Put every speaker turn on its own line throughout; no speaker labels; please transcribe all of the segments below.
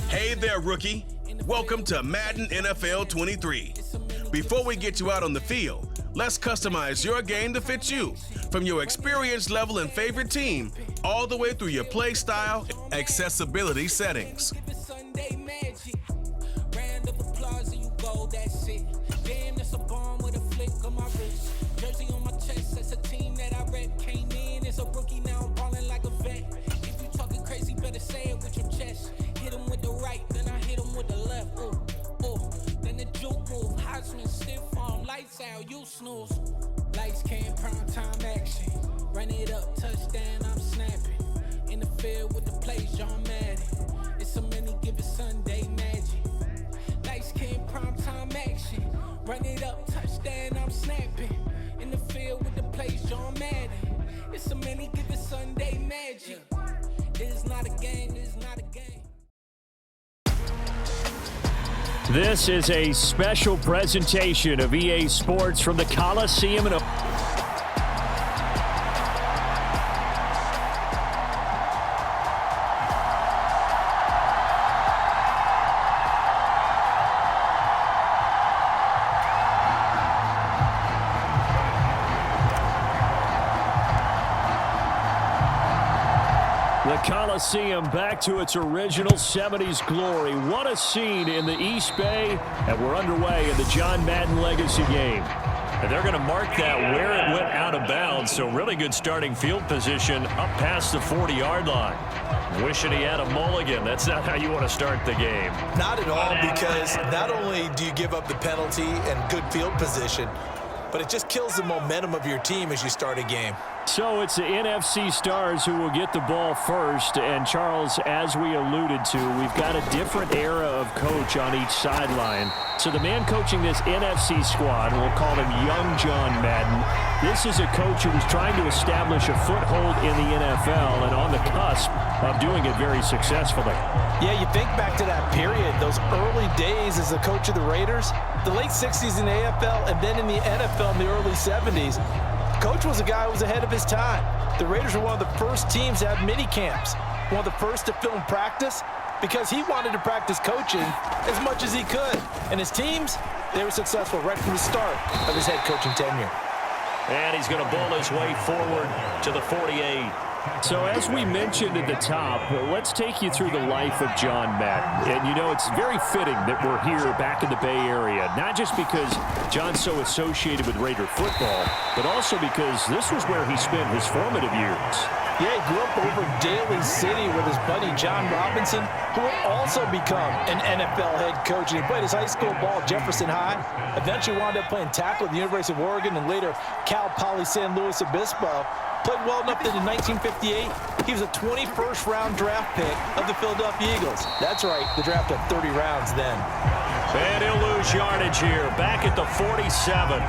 Hey there, rookie. Welcome to Madden NFL 23. Before we get you out on the field, let's customize your game to fit you, from your experience level and favorite team, all the way through your play style, accessibility settings.
You snooze. Lights came, prime time action. Run it up, touchdown, I'm snapping. In the field with the plays, John Madden. It's a many given Sunday magic. Lights came, prime time action. Run it up, touchdown, I'm snapping. In the field with the plays, John Madden. It's a many given Sunday magic. It is not a game, it is not a game.
This is a special presentation of EA Sports from the Coliseum in the Coliseum back to its original 70s glory. What a scene in the East Bay, and we're underway in the John Madden Legacy game. And they're going to mark that where it went out of bounds, so really good starting field position up past the 40-yard line. Wishing he had a mulligan. That's not how you want to start the game.
Not at all, because not only do you give up the penalty and good field position, but it just kills the momentum of your team as you start a game.
So it's the NFC Stars who will get the ball first. And, Charles, as we alluded to, we've got a different era of coach on each sideline. So the man coaching this NFC squad, we'll call him Young John Madden. This is a coach who was trying to establish a foothold in the NFL and on the cusp of doing it very successfully.
Yeah, you think back to that period, those early days as the coach of the Raiders, the late 60s in the AFL and then in the NFL in the early 70s. Coach was a guy who was ahead of his time. The Raiders were one of the first teams to have mini camps, one of the first to film practice, because he wanted to practice coaching as much as he could. And his teams, they were successful right from the start of his head coaching tenure.
And he's going to bowl his way forward to the 48. So as we mentioned at the top, let's take you through the life of John Madden. And, you know, it's very fitting that we're here back in the Bay Area, not just because John's so associated with Raider football, but also because this was where he spent his formative years.
Yeah, he grew up over Daly City with his buddy John Robinson, who would also become an NFL head coach. And he played his high school ball at Jefferson High, eventually wound up playing tackle at the University of Oregon and later Cal Poly San Luis Obispo. Played well enough that in 1958, he was a 21st round draft pick of the Philadelphia Eagles. That's right, the draft had 30 rounds then.
And he'll lose yardage here, back at the 47.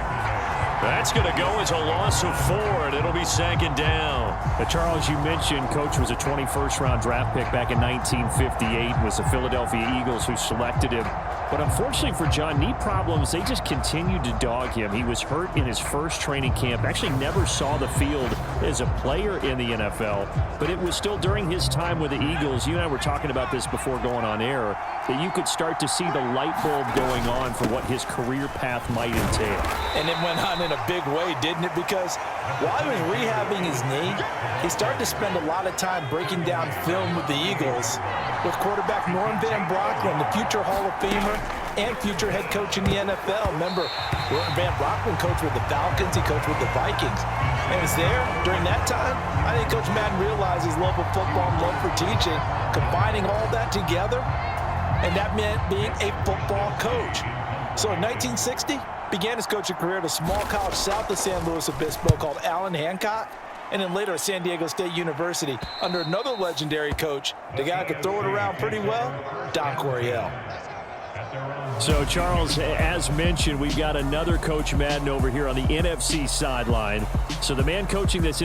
That's going to go as a loss of 4, and it'll be second down. Charles, you mentioned Coach was a 21st round draft pick back in 1958. It was the Philadelphia Eagles who selected him. But unfortunately for John, knee problems, they just continued to dog him. He was hurt in his first training camp, actually never saw the field as a player in the NFL. But it was still during his time with the Eagles, you and I were talking about this before going on air, that you could start to see the light bulb going on for what his career path might entail.
And it went on in a big way, didn't it? Because while he was rehabbing his knee, he started to spend a lot of time breaking down film with the Eagles, with quarterback Norm Van Brocklin, the future Hall of Famer and future head coach in the NFL. Remember, Norm Van Brocklin coached with the Falcons, he coached with the Vikings. And it was there during that time, I think Coach Madden realized his love of football and love for teaching, combining all that together, and that meant being a football coach. So in 1960, began his coaching career at a small college south of San Luis Obispo called Allen Hancock, and then later at San Diego State University under another legendary coach, the guy who could throw it around pretty well, Don Coryell.
So, Charles, as mentioned, we've got another Coach Madden over here on the NFC sideline. So the man coaching this